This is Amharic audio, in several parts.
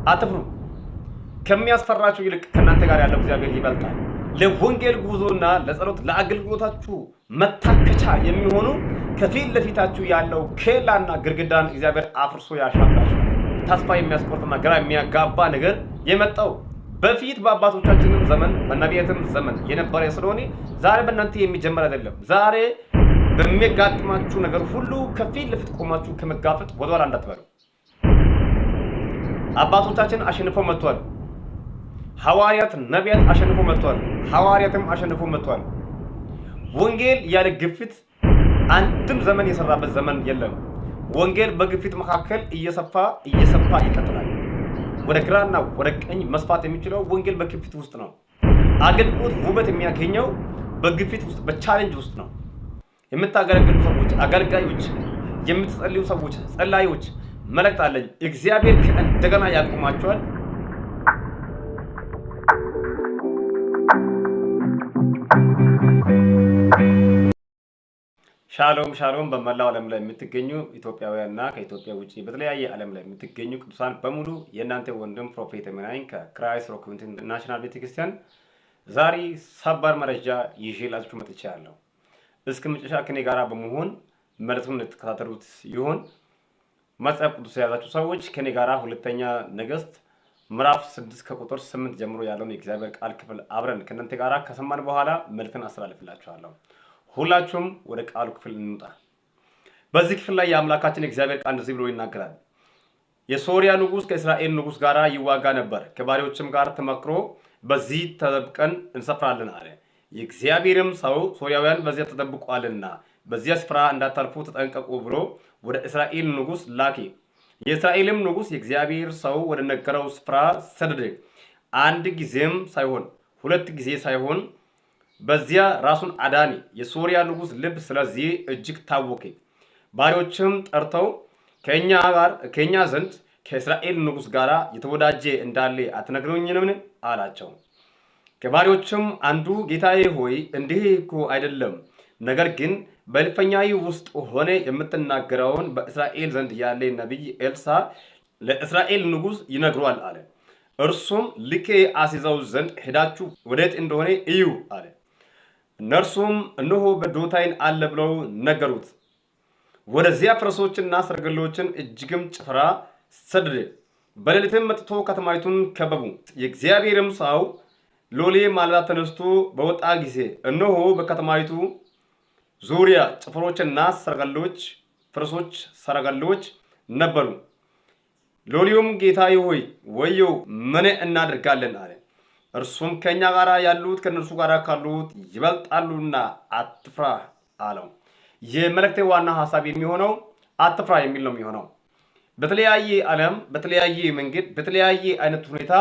አትፍሩ። ከሚያስፈራችሁ ይልቅ ከናንተ ጋር ያለው እግዚአብሔር ይበልጣል። ለወንጌል ጉዞና ለጸሎት ለአገልግሎታችሁ መታከቻ የሚሆኑ ከፊት ለፊታችሁ ያለው ኬላና ግርግዳን እግዚአብሔር አፍርሶ ያሻግራችሁ። ተስፋ የሚያስቆርጥና ግራ የሚያጋባ ነገር የመጣው በፊት በአባቶቻችንም ዘመን በነቢያትም ዘመን የነበረ ስለሆነ ዛሬ በእናንተ የሚጀምር አይደለም። ዛሬ በሚያጋጥማችሁ ነገር ሁሉ ከፊት ለፊት ቆማችሁ ከመጋፈጥ ወደኋላ እንዳትበሉ። አባቶቻችን አሸንፈው መጥተዋል። ሐዋርያት ነቢያት አሸንፈው መጥተዋል። ሐዋርያትም አሸንፈው መጥተዋል። ወንጌል ያለ ግፊት አንድም ዘመን የሰራበት ዘመን የለም። ወንጌል በግፊት መካከል እየሰፋ ይቀጥላል። ወደ ግራና ወደ ቀኝ መስፋት የሚችለው ወንጌል በግፊት ውስጥ ነው። አገልግሎት ውበት የሚያገኘው በግፊት ውስጥ በቻሌንጅ ውስጥ ነው። የምታገለግሉ ሰዎች፣ አገልጋዮች፣ የምትጸልዩ ሰዎች፣ ጸላዮች መልእክት አለኝ። እግዚአብሔር እንደገና ያቆማቸዋል። ሻሎም በመላው ዓለም ላይ የምትገኙ ኢትዮጵያውያንና ከኢትዮጵያ ውጪ በተለያየ ዓለም ላይ የምትገኙ ቅዱሳን በሙሉ የእናንተ ወንድም ፕሮፌት መናኝ ከክራይስት ሮክ ኢንተርናሽናል ቤተክርስቲያን ዛሬ ሰበር መረጃ ይዤላችሁ መጥቻለሁ። እስከ መጨረሻ ከኔ ጋር በመሆን መልእክቱን እንድትከታተሉት ይሁን። መጽሐፍ ቅዱስ የያዛችሁ ሰዎች ከኔ ጋር ሁለተኛ ነገሥት ምዕራፍ 6 ከቁጥር 8 ጀምሮ ያለውን የእግዚአብሔር ቃል ክፍል አብረን ከእናንተ ጋር ከሰማን በኋላ መልእክትን አስተላልፍላችኋለሁ። ሁላችሁም ወደ ቃሉ ክፍል እንውጣ። በዚህ ክፍል ላይ የአምላካችን እግዚአብሔር ቃል እንደዚህ ብሎ ይናገራል። የሶሪያ ንጉስ ከእስራኤል ንጉስ ጋር ይዋጋ ነበር። ከባሪዎችም ጋር ተመክሮ በዚህ ተደብቀን እንሰፍራለን አለ። የእግዚአብሔርም ሰው ሶሪያውያን በዚያ ተደብቋልና በዚያ ስፍራ እንዳታልፉ ተጠንቀቁ ብሎ ወደ እስራኤል ንጉስ ላከ። የእስራኤልም ንጉስ የእግዚአብሔር ሰው ወደ ነገረው ስፍራ ሰደደ። አንድ ጊዜም ሳይሆን ሁለት ጊዜ ሳይሆን በዚያ ራሱን አዳኒ። የሶሪያ ንጉስ ልብ ስለዚህ እጅግ ታወከ። ባሪዎችም ጠርተው ከኛ ዘንድ ከእስራኤል ንጉስ ጋር የተወዳጀ እንዳለ አትነግሩኝምን አላቸው። ከባሪዎችም አንዱ ጌታዬ ሆይ እንዲህ እኮ አይደለም፣ ነገር ግን በእልፍኛዬ ውስጥ ሆነ የምትናገረውን በእስራኤል ዘንድ ያለ ነቢይ ኤልሳ ለእስራኤል ንጉስ ይነግሯል አለ። እርሱም ልኬ አስይዘው ዘንድ ሄዳችሁ ወዴት እንደሆነ እዩ አለ። እነርሱም እነሆ በዶታይን አለ ብለው ነገሩት። ወደዚያ ፈረሶችና ሰረገሎችን እጅግም ጭፍራ ሰደደ። በሌሊትም መጥቶ ከተማይቱን ከበቡ። የእግዚአብሔርም ሰው ሎሌ ማለዳ ተነስቶ በወጣ ጊዜ እነሆ በከተማይቱ ዙሪያ ጭፍሮችና ሰረገሎች፣ ፈረሶች፣ ሰረገሎች ነበሩ። ሎሌውም ጌታዬ ሆይ ወዮ ምን እናደርጋለን አለ። እርሱም ከኛ ጋር ያሉት ከነርሱ ጋር ካሉት ይበልጣሉና አትፍራ አለው። የመልእክቴ ዋና ሐሳብ የሚሆነው አትፍራ የሚል ነው የሚሆነው። በተለያየ ዓለም በተለያየ መንገድ በተለያየ አይነት ሁኔታ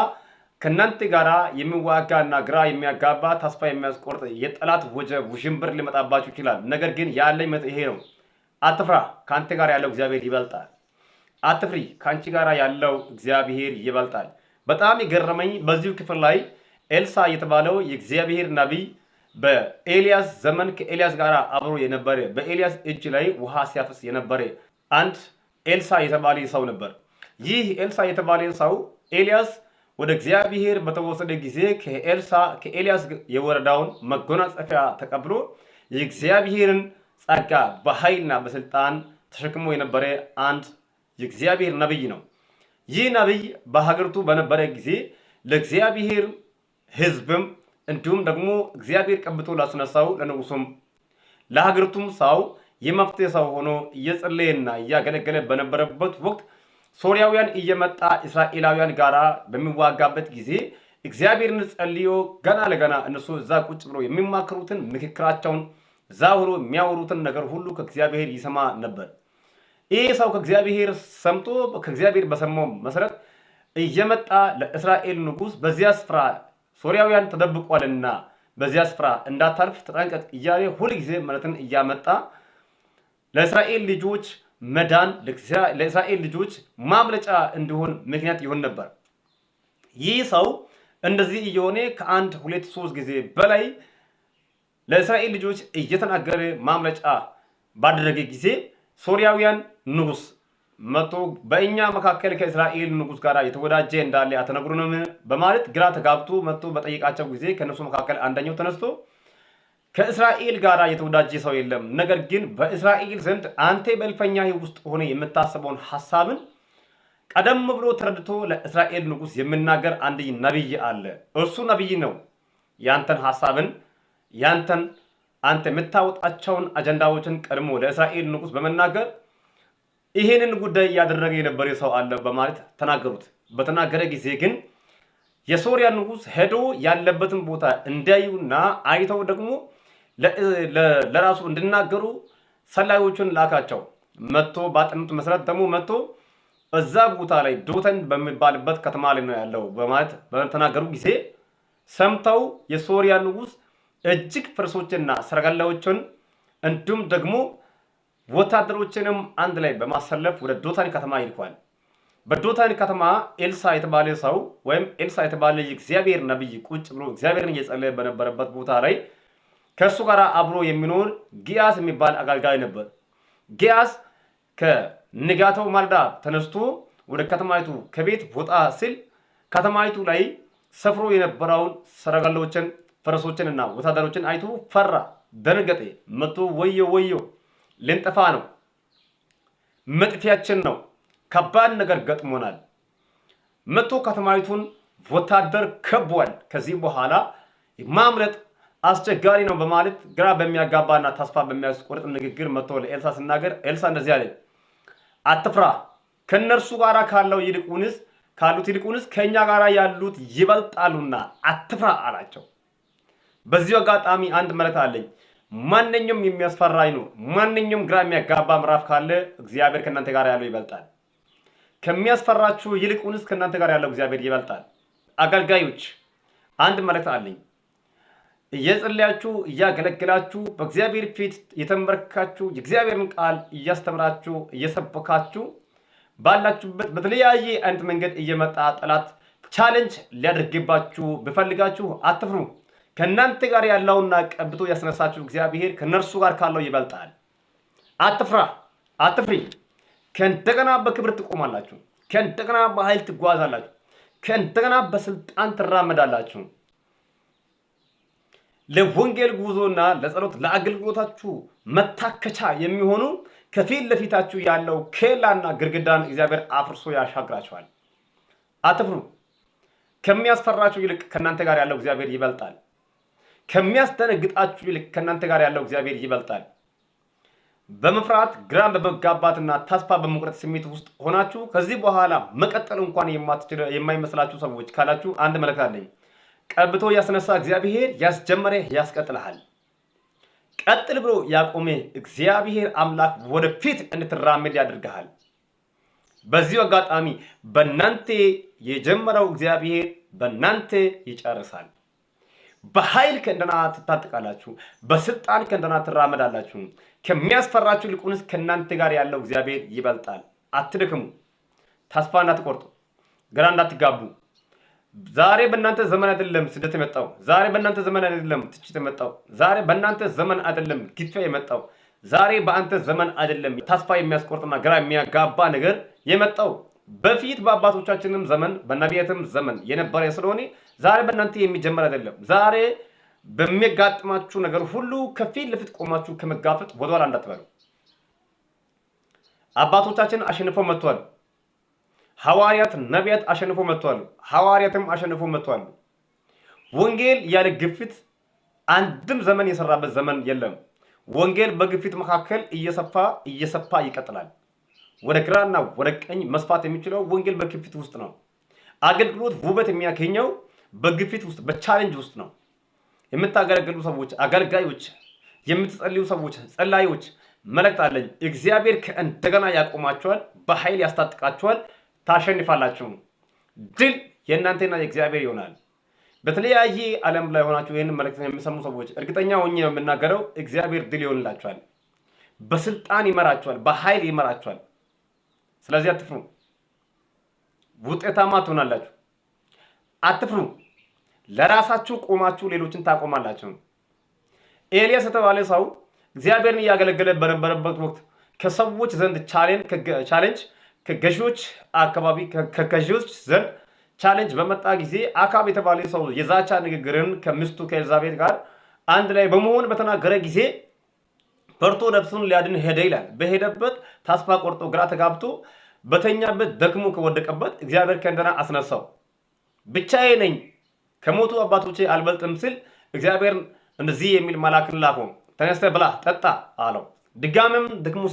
ከናንተ ጋራ የሚዋጋና ግራ የሚያጋባ ተስፋ የሚያስቆርጥ የጠላት ወጀብ ውሽንብር ሊመጣባችሁ ይችላል። ነገር ግን ያለኝ ይሄ ነው። አትፍራ፣ ካንተ ጋር ያለው እግዚአብሔር ይበልጣል። አትፍሪ፣ ካንቺ ጋር ያለው እግዚአብሔር ይበልጣል። በጣም የገረመኝ በዚሁ ክፍል ላይ ኤልሳ የተባለው የእግዚአብሔር ነቢይ በኤልያስ ዘመን ከኤልያስ ጋር አብሮ የነበረ በኤልያስ እጅ ላይ ውሃ ሲያፈስ የነበረ አንድ ኤልሳ የተባለ ሰው ነበር። ይህ ኤልሳ የተባለ ሰው ኤልያስ ወደ እግዚአብሔር በተወሰደ ጊዜ ከኤልያስ የወረዳውን መጎናጸፊያ ተቀብሎ የእግዚአብሔርን ጸጋ በኃይልና በስልጣን ተሸክሞ የነበረ አንድ የእግዚአብሔር ነቢይ ነው። ይህ ነቢይ በሀገሪቱ በነበረ ጊዜ ለእግዚአብሔር ሕዝብም እንዲሁም ደግሞ እግዚአብሔር ቀብቶ ላስነሳው ለንጉሱም ለሀገሪቱም ሰው የመፍትሄ ሰው ሆኖ እየጸለየና እያገለገለ በነበረበት ወቅት ሶሪያውያን እየመጣ እስራኤላውያን ጋራ በሚዋጋበት ጊዜ እግዚአብሔርን ጸልዮ ገና ለገና እነሱ እዛ ቁጭ ብሎ የሚማከሩትን ምክክራቸውን እዛ ሆኖ የሚያወሩትን ነገር ሁሉ ከእግዚአብሔር ይሰማ ነበር። ይህ ሰው ከእግዚአብሔር ሰምቶ ከእግዚአብሔር በሰማው መሰረት እየመጣ ለእስራኤል ንጉስ በዚያ ስፍራ ሶሪያውያን ተደብቋልና በዚያ ስፍራ እንዳታልፍ ተጠንቀቅ እያለ ሁልጊዜ መልእክትን እያመጣ ለእስራኤል ልጆች መዳን ለእስራኤል ልጆች ማምለጫ እንዲሆን ምክንያት ይሆን ነበር። ይህ ሰው እንደዚህ እየሆነ ከአንድ ሁለት ሶስት ጊዜ በላይ ለእስራኤል ልጆች እየተናገረ ማምለጫ ባደረገ ጊዜ ሶሪያውያን ንጉስ መጥቶ በእኛ መካከል ከእስራኤል ንጉሥ ጋር የተወዳጀ እንዳለ አትነግሩንም በማለት ግራ ተጋብቶ መጥቶ በጠየቃቸው ጊዜ ከነሱ መካከል አንደኛው ተነስቶ ከእስራኤል ጋር የተወዳጀ ሰው የለም፣ ነገር ግን በእስራኤል ዘንድ አንተ በእልፍኝህ ውስጥ ሆነ የምታስበውን ሐሳብን ቀደም ብሎ ተረድቶ ለእስራኤል ንጉሥ የሚናገር አንድ ነብይ አለ። እርሱ ነብይ ነው። ያንተን ሐሳብን ያንተን አንተ የምታወጣቸውን አጀንዳዎችን ቀድሞ ለእስራኤል ንጉሥ በመናገር ይሄንን ጉዳይ እያደረገ የነበረ ሰው አለ በማለት ተናገሩት። በተናገረ ጊዜ ግን የሶሪያ ንጉሥ ሄዶ ያለበትን ቦታ እንዲያዩና አይተው ደግሞ ለራሱ እንዲናገሩ ሰላዮቹን ላካቸው። መጥቶ ባጠኑት መሰረት ደግሞ መጥቶ እዛ ቦታ ላይ ዶተን በሚባልበት ከተማ ላይ ነው ያለው በማለት በተናገሩ ጊዜ ሰምተው የሶሪያ ንጉሥ እጅግ ፈረሶችና ሰረገላዎችን እንዲሁም ደግሞ ወታደሮችንም አንድ ላይ በማሰለፍ ወደ ዶታን ከተማ ይልኳል። በዶታን ከተማ ኤልሳ የተባለ ሰው ወይም ኤልሳ የተባለ የእግዚአብሔር ነብይ ቁጭ ብሎ እግዚአብሔርን እየጸለየ በነበረበት ቦታ ላይ ከእሱ ጋር አብሮ የሚኖር ጊያስ የሚባል አገልጋይ ነበር። ጊያስ ከንጋታው ማልዳ ተነስቶ ወደ ከተማይቱ ከቤት ወጣ ሲል ከተማይቱ ላይ ሰፍሮ የነበረውን ሰረገላዎችን ፈረሶችን እና ወታደሮችን አይቶ ፈራ፣ ደነገጠ። መጥቶ ወዮ ወዮ ልንጠፋ ነው፣ መጥፊያችን ነው፣ ከባድ ነገር ገጥሞናል፣ መጥቶ ከተማይቱን ወታደር ከቧል፣ ከዚህ በኋላ ማምለጥ አስቸጋሪ ነው በማለት ግራ በሚያጋባና ተስፋ በሚያስቆርጥ ንግግር መጥቶ ለኤልሳ ሲናገር ኤልሳ እንደዚህ አለ፣ አትፍራ፣ ከነርሱ ጋር ካሉት ይልቁንስ ከኛ ጋር ያሉት ይበልጣሉና አትፍራ አላቸው። በዚህ አጋጣሚ አንድ መልእክት አለኝ። ማንኛውም የሚያስፈራ ይኑር፣ ማንኛውም ግራ የሚያጋባ ምዕራፍ ካለ እግዚአብሔር ከእናንተ ጋር ያለው ይበልጣል። ከሚያስፈራችሁ ይልቁንስ ከእናንተ ጋር ያለው እግዚአብሔር ይበልጣል። አገልጋዮች አንድ መልእክት አለኝ። እየጸለያችሁ እያገለገላችሁ በእግዚአብሔር ፊት የተንበረከካችሁ የእግዚአብሔርን ቃል እያስተምራችሁ እየሰበካችሁ ባላችሁበት በተለያየ አይነት መንገድ እየመጣ ጠላት ቻሌንጅ ሊያደርግባችሁ ቢፈልጋችሁ አትፍሩ። ከእናንተ ጋር ያለውና ቀብቶ ያስነሳችሁ እግዚአብሔር ከነርሱ ጋር ካለው ይበልጣል። አትፍራ፣ አትፍሪ። ከእንደገና በክብር ትቆማላችሁ፣ ከእንደገና በኃይል ትጓዛላችሁ፣ ከእንደገና በስልጣን ትራመዳላችሁ። ለወንጌል ጉዞና ለጸሎት ለአገልግሎታችሁ መታከቻ የሚሆኑ ከፊት ለፊታችሁ ያለው ኬላና ግርግዳን እግዚአብሔር አፍርሶ ያሻግራችኋል። አትፍሩ። ከሚያስፈራችሁ ይልቅ ከእናንተ ጋር ያለው እግዚአብሔር ይበልጣል። ከሚያስደነግጣችሁ ይልቅ ከእናንተ ጋር ያለው እግዚአብሔር ይበልጣል። በመፍራት ግራ በመጋባትና ተስፋ በመቁረጥ ስሜት ውስጥ ሆናችሁ ከዚህ በኋላ መቀጠል እንኳን የማይመስላችሁ ሰዎች ካላችሁ አንድ መልእክት አለኝ። ቀብቶ ያስነሳ እግዚአብሔር ያስጀመረ ያስቀጥልሃል። ቀጥል ብሎ ያቆመ እግዚአብሔር አምላክ ወደፊት እንድትራመድ ያደርግሃል። በዚህ አጋጣሚ በእናንተ የጀመረው እግዚአብሔር በእናንተ ይጨርሳል። በኃይል ከእንደና ትታጠቃላችሁ፣ በስልጣን ከእንደና ትራመዳላችሁ። ከሚያስፈራችሁ ይልቁንስ ከእናንተ ጋር ያለው እግዚአብሔር ይበልጣል። አትደክሙ፣ ተስፋ እንዳትቆርጡ፣ ግራ እንዳትጋቡ። ዛሬ በእናንተ ዘመን አይደለም ስደት የመጣው። ዛሬ በእናንተ ዘመን አይደለም ትችት የመጣው። ዛሬ በእናንተ ዘመን አይደለም ግፊያ የመጣው። ዛሬ በአንተ ዘመን አይደለም ተስፋ የሚያስቆርጥና ግራ የሚያጋባ ነገር የመጣው። በፊት በአባቶቻችንም ዘመን በነቢያትም ዘመን የነበረ ስለሆነ ዛሬ በእናንተ የሚጀመር አይደለም። ዛሬ በሚያጋጥማችሁ ነገር ሁሉ ከፊት ለፊት ቆማችሁ ከመጋፈጥ ወደኋላ እንዳትበሉ። አባቶቻችን አሸንፈው መጥተዋል። ሐዋርያት ነቢያት አሸንፈው መጥተዋል። ሐዋርያትም አሸንፈው መጥተዋል። ወንጌል ያለ ግፊት አንድም ዘመን የሰራበት ዘመን የለም። ወንጌል በግፊት መካከል እየሰፋ ይቀጥላል። ወደ ግራና ወደ ቀኝ መስፋት የሚችለው ወንጌል በግፊት ውስጥ ነው። አገልግሎት ውበት የሚያገኘው በግፊት ውስጥ በቻሌንጅ ውስጥ ነው። የምታገለግሉ ሰዎች፣ አገልጋዮች፣ የምትጸልዩ ሰዎች፣ ጸላዮች መልእክት አለኝ። እግዚአብሔር ከእንደገና ያቆማችኋል፣ በኃይል ያስታጥቃችኋል፣ ታሸንፋላችሁ። ድል የእናንተና የእግዚአብሔር ይሆናል። በተለያየ ዓለም ላይ ሆናችሁ ይህንን መልእክት የሚሰሙ ሰዎች እርግጠኛ ሆኜ ነው የምናገረው፣ እግዚአብሔር ድል ይሆንላችኋል፣ በስልጣን ይመራችኋል፣ በኃይል ይመራችኋል። ስለዚህ አትፍሩ፣ ውጤታማ ትሆናላችሁ። አትፍሩ፣ ለራሳችሁ ቆማችሁ ሌሎችን ታቆማላችሁ። ኤልያስ የተባለ ሰው እግዚአብሔርን እያገለገለ በነበረበት ወቅት ከሰዎች ዘንድ ቻሌንጅ ከገዢዎች አካባቢ ከገዢዎች ዘንድ ቻሌንጅ በመጣ ጊዜ አካብ የተባለ ሰው የዛቻ ንግግርን ከሚስቱ ከኤልዛቤል ጋር አንድ ላይ በመሆን በተናገረ ጊዜ ፈርቶ ነፍሱን ሊያድን ሄደ ይላል። በሄደበት ተስፋ ቆርጦ ግራ ተጋብቶ በተኛበት ደክሞ ከወደቀበት እግዚአብሔር ከእንደና አስነሳው። ብቻዬ ነኝ ከሞቱ አባቶቼ አልበልጥም ሲል እግዚአብሔር እንደዚህ የሚል መልአክን ላከው። ተነስተህ ብላ ጠጣ አለው። ድጋምም ደክሞ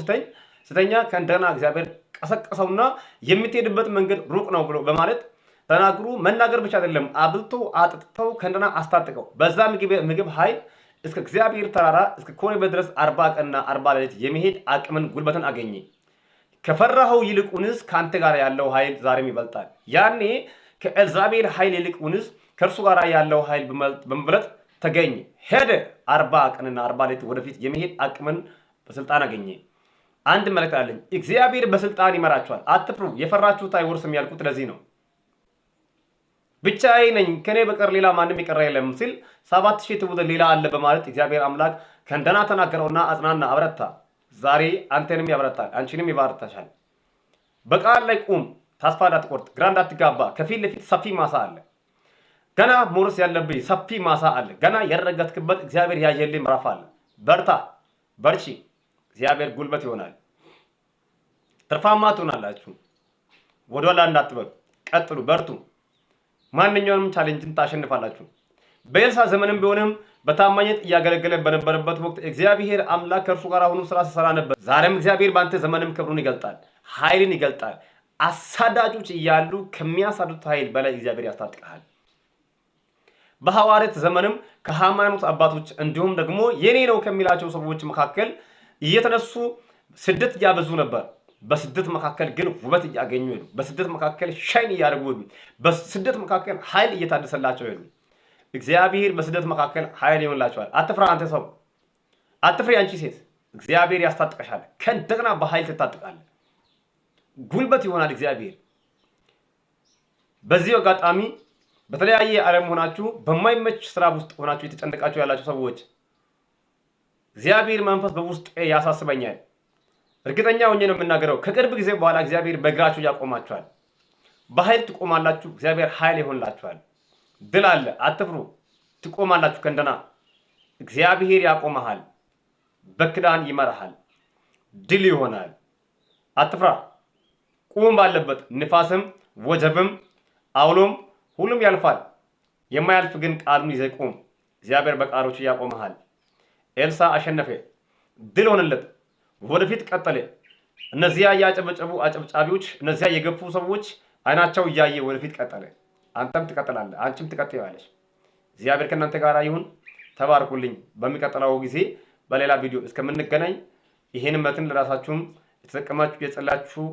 ስተኛ ከእንደና እግዚአብሔር ቀሰቀሰውና የምትሄድበት መንገድ ሩቅ ነው ብሎ በማለት ተናግሩ። መናገር ብቻ አይደለም አብልቶ አጥጥተው ከእንደና አስታጥቀው። በዛ ምግብ ኃይል እስከ እግዚአብሔር ተራራ እስከ ኮሬብ ድረስ 40 ቀንና 40 ሌሊት የመሄድ አቅምን ጉልበትን አገኘ። ከፈራኸው ይልቁንስ ካንተ ጋር ያለው ኃይል ዛሬም ይበልጣል። ያኔ ከኤልዛቤል ኃይል ይልቁንስ ከእርሱ ጋር ያለው ኃይል በመብለጥ ተገኘ። ሄደ 40 ቀንና 40 ሌሊት ወደፊት የመሄድ አቅምን በስልጣን አገኘ። አንድ መልእክት አለኝ። እግዚአብሔር በስልጣን ይመራችኋል። አትፍሩ፣ የፈራችሁት አይወርስም ያልኩት ለዚህ ነው። ብቻዬ ነኝ ከኔ በቀር ሌላ ማንም የቀረ የለም ሲል 7000 ትውልድ ሌላ አለ በማለት እግዚአብሔር አምላክ ከእንደና ተናገረውና አጽናና፣ አበረታ። ዛሬ አንተንም ያበረታል፣ አንቺንም ይባርታሻል። በቃል ላይ ቁም፣ ተስፋ እንዳትቆርጥ፣ ግራ እንዳትጋባ። ከፊት ለፊት ሰፊ ማሳ አለ። ገና መውረስ ያለብህ ሰፊ ማሳ አለ። ገና ያረጋግጥክበት እግዚአብሔር ያየልህ ምዕራፍ አለ። በርታ፣ በርቺ። እግዚአብሔር ጉልበት ይሆናል። ትርፋማ ትሆናላችሁ። ወደኋላ እንዳትበሉ፣ ቀጥሉ፣ በርቱ። ማንኛውንም ቻሌንጅን ታሸንፋላችሁ። በኤልሳ ዘመንም ቢሆንም በታማኝነት እያገለገለ በነበረበት ወቅት እግዚአብሔር አምላክ ከእርሱ ጋር ሆኖ ስራ ሲሰራ ነበር። ዛሬም እግዚአብሔር በአንተ ዘመንም ክብሩን ይገልጣል፣ ኃይልን ይገልጣል። አሳዳጆች እያሉ ከሚያሳዱት ኃይል በላይ እግዚአብሔር ያስታጥቅሃል። በሐዋርያት ዘመንም ከሃይማኖት አባቶች እንዲሁም ደግሞ የኔ ነው ከሚላቸው ሰዎች መካከል እየተነሱ ስደት እያበዙ ነበር። በስደት መካከል ግን ውበት እያገኙ ሄዱ። በስደት መካከል ሻይን እያደረጉ ሄዱ። በስደት መካከል ኃይል እየታደሰላቸው ሄዱ። እግዚአብሔር በስደት መካከል ኃይል ይሆንላቸዋል። አትፍራ አንተ ሰው፣ አትፍሪ አንቺ ሴት። እግዚአብሔር ያስታጥቀሻል። ከእንደገና በኃይል ትታጥቀሻለህ። ጉልበት ይሆናል እግዚአብሔር። በዚህ አጋጣሚ በተለያየ ዓለም ሆናችሁ በማይመች ስራ ውስጥ ሆናችሁ የተጨነቃችሁ ያላችሁ ሰዎች እግዚአብሔር መንፈስ በውስጥ ያሳስበኛል። እርግጠኛ ሆኜ ነው የምናገረው። ከቅርብ ጊዜ በኋላ እግዚአብሔር በእግራችሁ ያቆማችኋል። በኃይል ትቆማላችሁ። እግዚአብሔር ኃይል ይሆንላችኋል። ድል አለ። አትፍሩ። ትቆማላችሁ። ከእንደና እግዚአብሔር ያቆመሃል። በክዳን ይመራሃል። ድል ይሆናል። አትፍራ። ቁም ባለበት። ንፋስም ወጀብም አውሎም ሁሉም ያልፋል። የማያልፍ ግን ቃሉን ይዘህ ቁም። እግዚአብሔር በቃሎቹ ያቆመሃል። ኤልሳ አሸነፈ። ድል ሆነለት። ወደፊት ቀጠለ። እነዚያ ያጨበጨቡ አጨብጫቢዎች፣ እነዚያ የገፉ ሰዎች አይናቸው እያየ ወደፊት ቀጠለ። አንተም ትቀጥላለህ፣ አንቺም ትቀጥያለሽ። እግዚአብሔር ከእናንተ ጋር ይሁን። ተባርኩልኝ። በሚቀጥለው ጊዜ በሌላ ቪዲዮ እስከምንገናኝ ይሄን መትን ለራሳችሁም የተጠቀማችሁ የጸላችሁ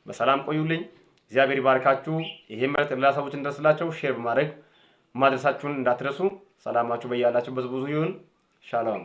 በሰላም ቆዩልኝ። እግዚአብሔር ይባርካችሁ። ይሄን ማለት ለሌላ ሰዎች እንደስላቸው ሼር በማድረግ ማድረሳችሁን እንዳትረሱ። ሰላማችሁ በያላችሁበት ብዙ ይሁን። ሻሎም